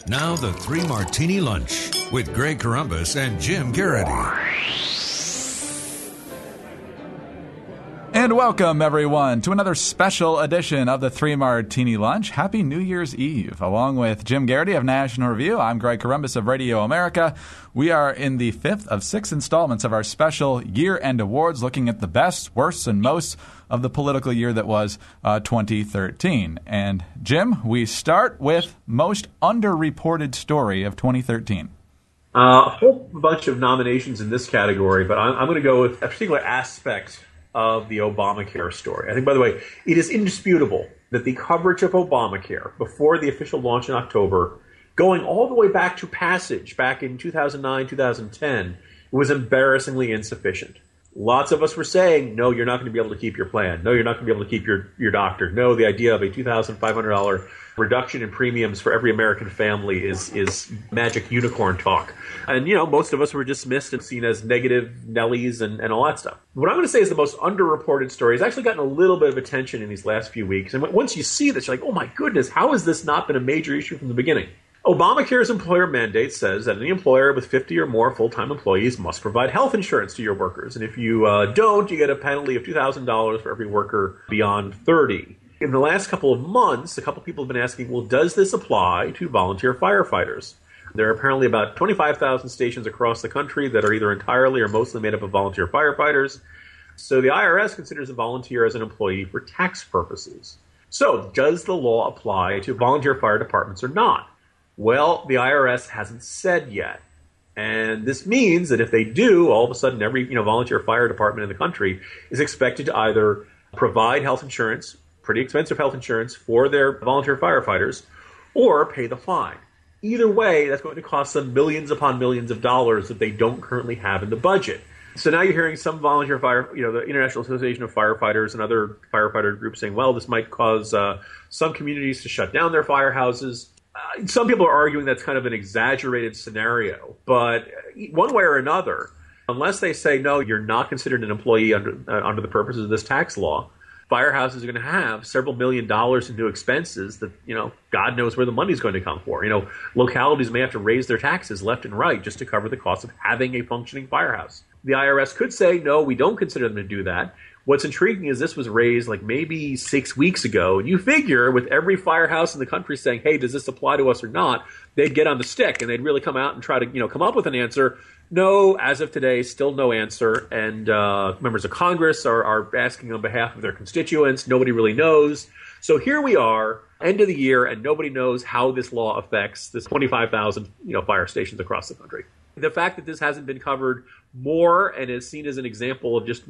Now the Three Martini Lunch with Greg Corombos and Jim Garrity. And welcome, everyone, to another special edition of the Three Martini Lunch. Happy New Year's Eve. Along with Jim Garrity of National Review, I'm Greg Corombos of Radio America. We are in the fifth of six installments of our special year-end awards, looking at the best, worst, and most of the political year that was 2013. And, Jim, we start with most underreported story of 2013. A whole bunch of nominations in this category, but I'm going to go with a particular aspect of the Obamacare story. I think, by the way, it is indisputable that the coverage of Obamacare before the official launch in October, going all the way back to passage back in 2009, 2010, was embarrassingly insufficient. Lots of us were saying, no, you're not going to be able to keep your plan. No, you're not going to be able to keep your doctor. No, the idea of a $2,500 reduction in premiums for every American family is magic unicorn talk. And, most of us were dismissed and seen as negative Nellies and all that stuff. What I'm going to say is the most underreported story has actually gotten a little bit of attention in these last few weeks. And once you see this, you're like, oh my goodness, how has this not been a major issue from the beginning? Obamacare's employer mandate says that any employer with 50 or more full-time employees must provide health insurance to your workers. And if you don't, you get a penalty of $2,000 for every worker beyond 30. In the last couple of months, a couple of people have been asking, well, does this apply to volunteer firefighters? There are apparently about 25,000 stations across the country that are either entirely or mostly made up of volunteer firefighters. So the IRS considers a volunteer as an employee for tax purposes. So does the law apply to volunteer fire departments or not? Well, the IRS hasn't said yet. And this means that if they do, all of a sudden every volunteer fire department in the country is expected to either provide health insurance, pretty expensive health insurance for their volunteer firefighters, or pay the fine. Either way, that's going to cost them millions upon millions of dollars that they don't currently have in the budget. So now you're hearing some volunteer fire, the International Association of Firefighters and other firefighter groups saying, well, this might cause some communities to shut down their firehouses. Some people are arguing that's kind of an exaggerated scenario, but one way or another, unless they say, no, you're not considered an employee under the purposes of this tax law, firehouses are going to have several $1 million in new expenses that, God knows where the money's going to come for. Localities may have to raise their taxes left and right just to cover the cost of having a functioning firehouse. The IRS could say, no, we don't consider them to do that. What's intriguing is this was raised like maybe 6 weeks ago, and you figure with every firehouse in the country saying, hey, does this apply to us or not, they'd get on the stick and they'd really come out and try to come up with an answer. No, as of today, still no answer, and members of Congress are asking on behalf of their constituents. Nobody really knows. So here we are, end of the year, and nobody knows how this law affects this 25,000 fire stations across the country. The fact that this hasn't been covered more and is seen as an example of just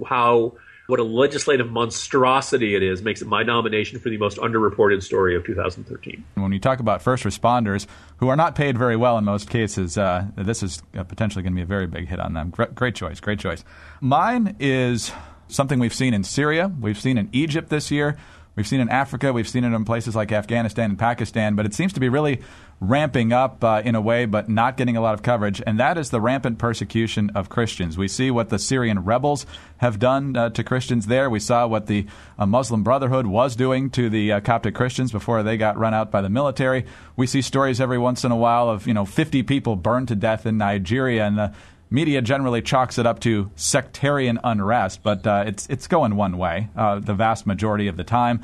what a legislative monstrosity it is makes it my nomination for the most underreported story of 2013. When you talk about first responders, who are not paid very well in most cases, this is potentially going to be a very big hit on them. Great choice, great choice. Mine is something we've seen in Syria, we've seen in Egypt this year, we've seen in Africa, we've seen it in places like Afghanistan and Pakistan, but it seems to be really ramping up in a way, but not getting a lot of coverage, and that is the rampant persecution of Christians. We see what the Syrian rebels have done to Christians there. We saw what the Muslim Brotherhood was doing to the Coptic Christians before they got run out by the military. We see stories every once in a while of 50 people burned to death in Nigeria, and the media generally chalks it up to sectarian unrest, but it's going one way the vast majority of the time.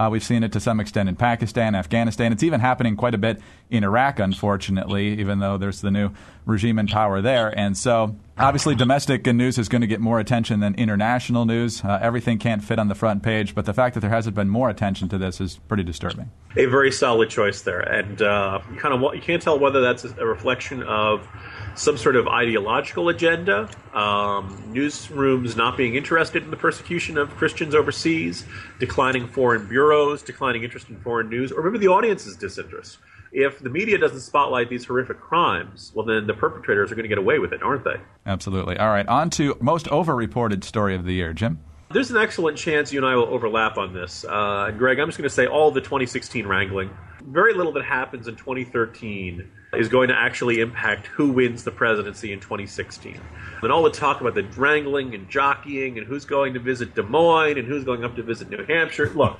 We've seen it to some extent in Pakistan, Afghanistan. It's even happening quite a bit in Iraq, unfortunately, even though there's the new regime in power there. And so, obviously, domestic news is going to get more attention than international news. Everything can't fit on the front page, but the fact that there hasn't been more attention to this is pretty disturbing. A very solid choice there. And you can't tell whether that's a reflection of some sort of ideological agenda, newsrooms not being interested in the persecution of Christians overseas, declining foreign bureaus, declining interest in foreign news, or maybe the audience's disinterest. If the media doesn't spotlight these horrific crimes, well, then the perpetrators are going to get away with it, aren't they? Absolutely. All right, on to most overreported story of the year. Jim? There's an excellent chance you and I will overlap on this. And Greg, I'm just going to say all the 2016 wrangling. Very little that happens in 2013 is going to actually impact who wins the presidency in 2016. And all the talk about the wrangling and jockeying and who's going to visit Des Moines and who's going up to visit New Hampshire. Look,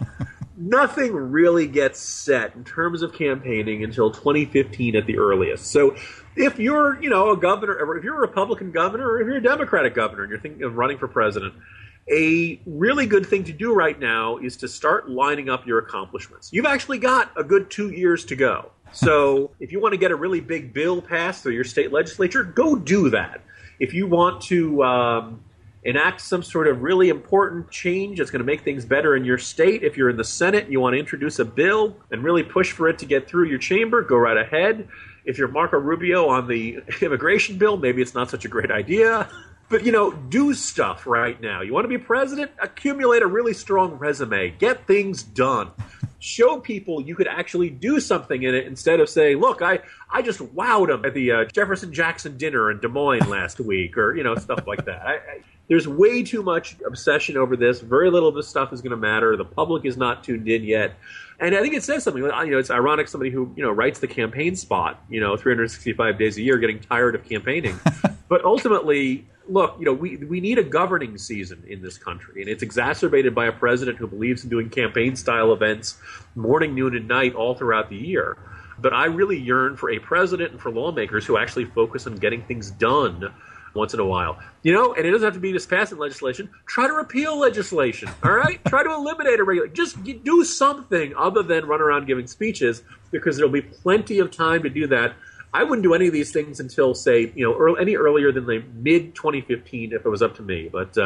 nothing really gets set in terms of campaigning until 2015 at the earliest. So if you're, a governor, or if you're a Republican governor, or if you're a Democratic governor and you're thinking of running for president, a really good thing to do right now is to start lining up your accomplishments. You've actually got a good 2 years to go. So if you want to get a really big bill passed through your state legislature, go do that. If you want to enact some sort of really important change that's going to make things better in your state, if you're in the Senate and you want to introduce a bill and really push for it to get through your chamber, go right ahead. If you're Marco Rubio on the immigration bill, maybe it's not such a great idea. But, do stuff right now. You want to be president? Accumulate a really strong resume. Get things done. Show people you could actually do something in it instead of saying, look, I just wowed them at the Jefferson-Jackson dinner in Des Moines last week, or, stuff like that. There's way too much obsession over this. Very little of this stuff is going to matter. The public is not tuned in yet. And I think it says something. It's ironic somebody who, writes the campaign spot, 365 days a year, getting tired of campaigning. But ultimately, look, we need a governing season in this country, and it's exacerbated by a president who believes in doing campaign-style events morning, noon, and night all throughout the year. But I really yearn for a president and for lawmakers who actually focus on getting things done once in a while. And it doesn't have to be just passing legislation. Try to repeal legislation, all right? Try to eliminate a regulation. Just do something other than run around giving speeches, because there'll be plenty of time to do that. I wouldn't do any of these things until, say, any earlier than the mid-2015 if it was up to me. But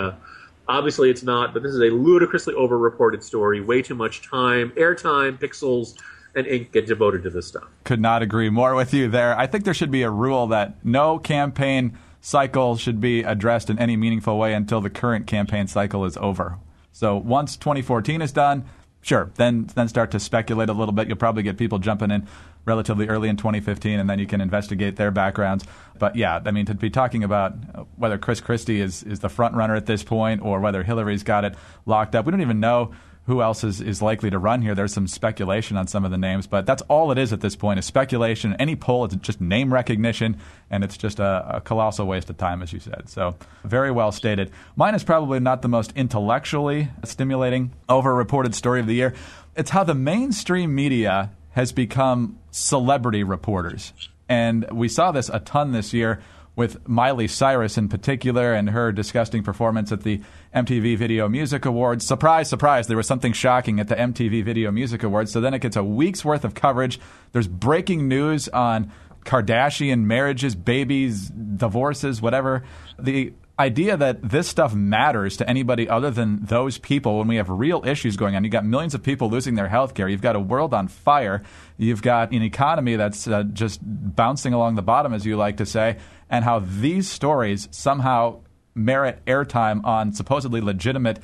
obviously it's not. But this is a ludicrously over-reported story. Way too much time, airtime, pixels, and ink get devoted to this stuff. Could not agree more with you there. I think there should be a rule that no campaign cycle should be addressed in any meaningful way until the current campaign cycle is over. So once 2014 is done, sure, then start to speculate a little bit. You'll probably get people jumping in relatively early in 2015, and then you can investigate their backgrounds. But yeah, I mean, to be talking about whether Chris Christie is the front runner at this point or whether Hillary's got it locked up, we don't even know who else is likely to run here. There's some speculation on some of the names, but that's all it is at this point, is speculation. Any poll, it's just name recognition, and it's just a colossal waste of time, as you said. So very well stated. Mine is probably not the most intellectually stimulating, over-reported story of the year. It's how the mainstream media has become celebrity reporters. And we saw this a ton this year with Miley Cyrus in particular and her disgusting performance at the MTV Video Music Awards. Surprise, surprise, there was something shocking at the MTV Video Music Awards. So then it gets a week's worth of coverage. There's breaking news on Kardashian marriages, babies, divorces, whatever. The idea that this stuff matters to anybody other than those people when we have real issues going on. You've got millions of people losing their health care. You've got a world on fire. You've got an economy that's just bouncing along the bottom, as you like to say, and how these stories somehow merit airtime on supposedly legitimate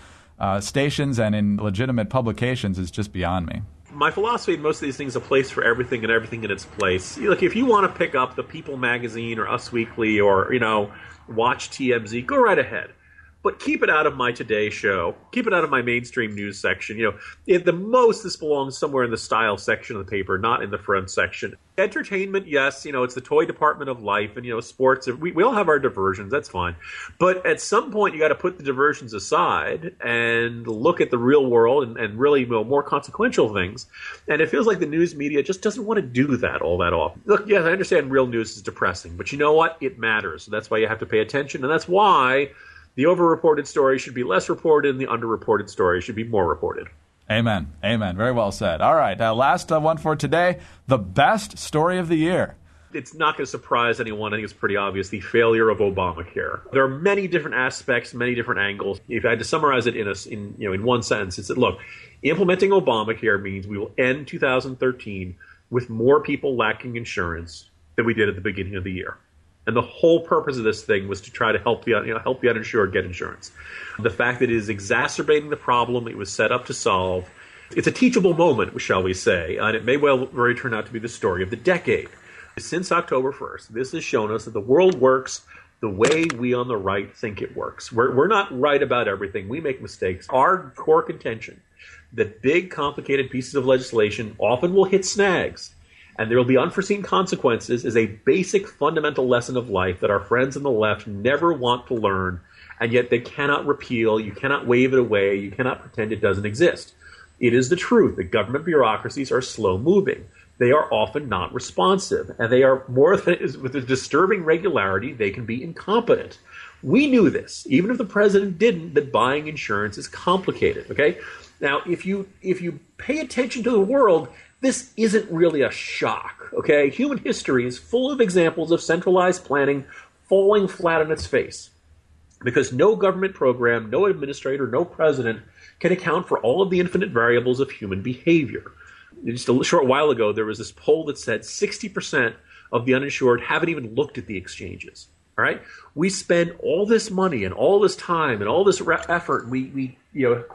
stations and in legitimate publications is just beyond me. My philosophy in most of these things is a place for everything and everything in its place. Look, if you want to pick up the People magazine or Us Weekly or, watch TMZ, go right ahead. But keep it out of my Today Show. Keep it out of my mainstream news section. At the most, this belongs somewhere in the style section of the paper, not in the front section. Entertainment, yes, it's the toy department of life, and, sports. We all have our diversions. That's fine. But at some point, you got to put the diversions aside and look at the real world and really more consequential things. And it feels like the news media just doesn't want to do that all that often. Look, yes, I understand real news is depressing, but you know what? It matters. So that's why you have to pay attention, and that's why the over-reported story should be less reported, and the under-reported story should be more reported. Amen. Amen. Very well said. All right. Last one for today, the best story of the year. It's not going to surprise anyone. I think it's pretty obvious, the failure of Obamacare. There are many different aspects, many different angles. If I had to summarize it in one sentence, it's that, look, implementing Obamacare means we will end 2013 with more people lacking insurance than we did at the beginning of the year. And the whole purpose of this thing was to try to help the uninsured get insurance. The fact that it is exacerbating the problem it was set up to solve, it's a teachable moment, shall we say, and it may well very turn out to be the story of the decade. Since October 1st, this has shown us that the world works the way we on the right think it works. We're not right about everything. We make mistakes. Our core contention that big, complicated pieces of legislation often will hit snags, and there will be unforeseen consequences, is a basic fundamental lesson of life that our friends on the left never want to learn, and yet they cannot repeal. You cannot wave it away. You cannot pretend it doesn't exist. It is the truth that government bureaucracies are slow-moving. They are often not responsive, and they are more than with a disturbing regularity, they can be incompetent. We knew this, even if the president didn't, that buying insurance is complicated, okay? Now, if you pay attention to the world, this isn't really a shock, okay? Human history is full of examples of centralized planning falling flat on its face because no government program, no administrator, no president can account for all of the infinite variables of human behavior. Just a short while ago, there was this poll that said 60% of the uninsured haven't even looked at the exchanges. All right, we spend all this money and all this time and all this effort. We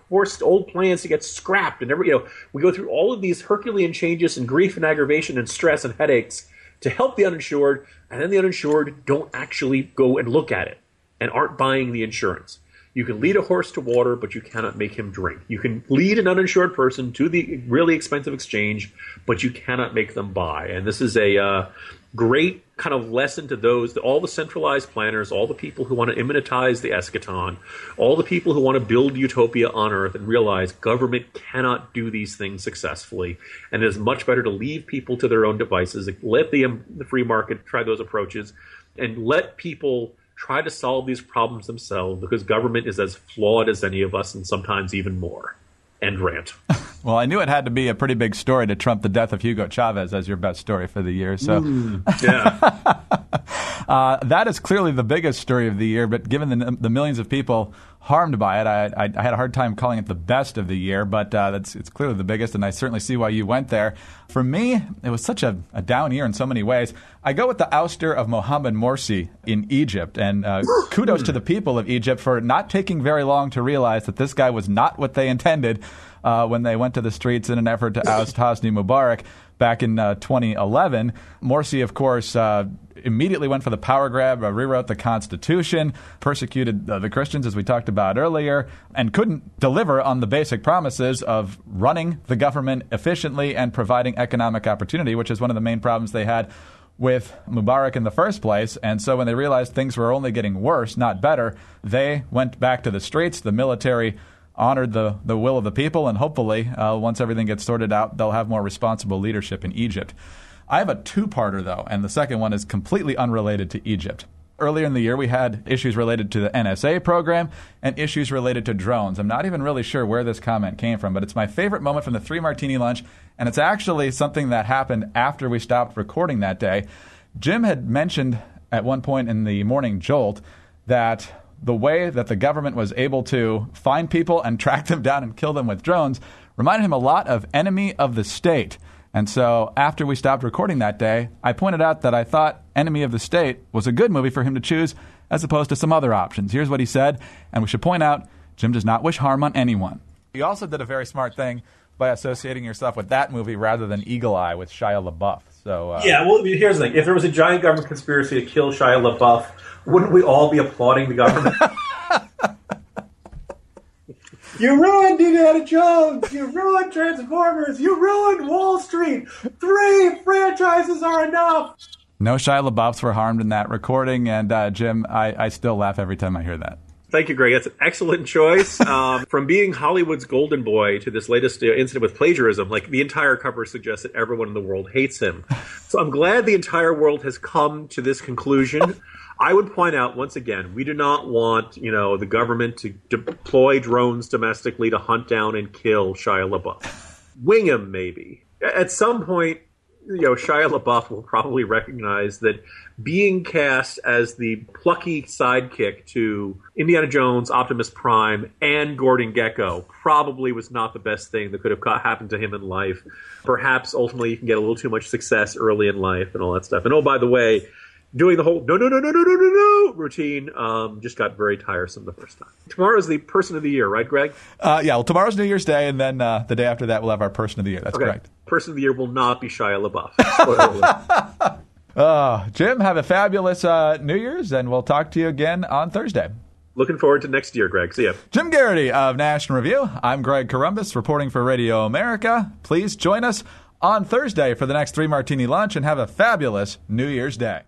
forced old plans to get scrapped, and we go through all of these Herculean changes and grief and aggravation and stress and headaches to help the uninsured, and then the uninsured don't actually go and look at it and aren't buying the insurance. You can lead a horse to water, but you cannot make him drink. You can lead an uninsured person to the really expensive exchange, but you cannot make them buy. And this is a great kind of lesson to all the centralized planners, all the people who want to immanentize the eschaton, all the people who want to build utopia on earth and realize government cannot do these things successfully. And it is much better to leave people to their own devices, let the free market try those approaches, and let people try to solve these problems themselves, because government is as flawed as any of us and sometimes even more. End rant. Well, I knew it had to be a pretty big story to trump the death of Hugo Chavez as your best story for the year. So, yeah. that is clearly the biggest story of the year. But given the millions of people harmed by it, I had a hard time calling it the best of the year. But it's clearly the biggest, and I certainly see why you went there. For me, it was such a down year in so many ways. I go with the ouster of Mohamed Morsi in Egypt, and kudos to the people of Egypt for not taking very long to realize that this guy was not what they intended when they went to the streets in an effort to oust Hosni Mubarak back in 2011. Morsi, of course, immediately went for the power grab, rewrote the Constitution, persecuted the Christians, as we talked about earlier, and couldn't deliver on the basic promises of running the government efficiently and providing economic opportunity, which is one of the main problems they had with Mubarak in the first place. And so when they realized things were only getting worse, not better, they went back to the streets. The military honored the will of the people, and hopefully, once everything gets sorted out, they'll have more responsible leadership in Egypt. I have a two-parter, though, and the second one is completely unrelated to Egypt. Earlier in the year, we had issues related to the NSA program and issues related to drones. I'm not even really sure where this comment came from, but it's my favorite moment from the 3 Martini Lunch, and it's actually something that happened after we stopped recording that day. Jim had mentioned at one point in the Morning Jolt that the way that the government was able to find people and track them down and kill them with drones reminded him a lot of Enemy of the State. And so after we stopped recording that day, I pointed out that I thought Enemy of the State was a good movie for him to choose as opposed to some other options. Here's what he said, and we should point out, Jim does not wish harm on anyone. You also did a very smart thing by associating yourself with that movie rather than Eagle Eye with Shia LaBeouf. So yeah, well, here's the thing. If there was a giant government conspiracy to kill Shia LaBeouf, wouldn't we all be applauding the government? You ruined Indiana Jones! You ruined Transformers! You ruined Wall Street! 3 franchises are enough! No Shia LaBeoufs were harmed in that recording, and Jim, I still laugh every time I hear that. Thank you, Greg. That's an excellent choice. From being Hollywood's golden boy to this latest incident with plagiarism, like the entire cover suggests that everyone in the world hates him. So I'm glad the entire world has come to this conclusion. I would point out, once again, we do not want, the government to deploy drones domestically to hunt down and kill Shia LaBeouf. Wing him, maybe. At some point, Shia LaBeouf will probably recognize that being cast as the plucky sidekick to Indiana Jones, Optimus Prime, and Gordon Gekko probably was not the best thing that could have happened to him in life. Perhaps ultimately you can get a little too much success early in life and all that stuff. And oh, by the way, doing the whole no routine just got very tiresome the first time. Tomorrow is the Person of the Year, right, Greg? Yeah, well, tomorrow's New Year's Day, and then the day after that we'll have our Person of the Year. That's correct. Person of the Year will not be Shia LaBeouf. Jim, have a fabulous New Year's, and we'll talk to you again on Thursday. Looking forward to next year, Greg. See ya. Jim Garrity of National Review. I'm Greg Corombos reporting for Radio America. Please join us on Thursday for the next 3 Martini Lunch, and have a fabulous New Year's Day.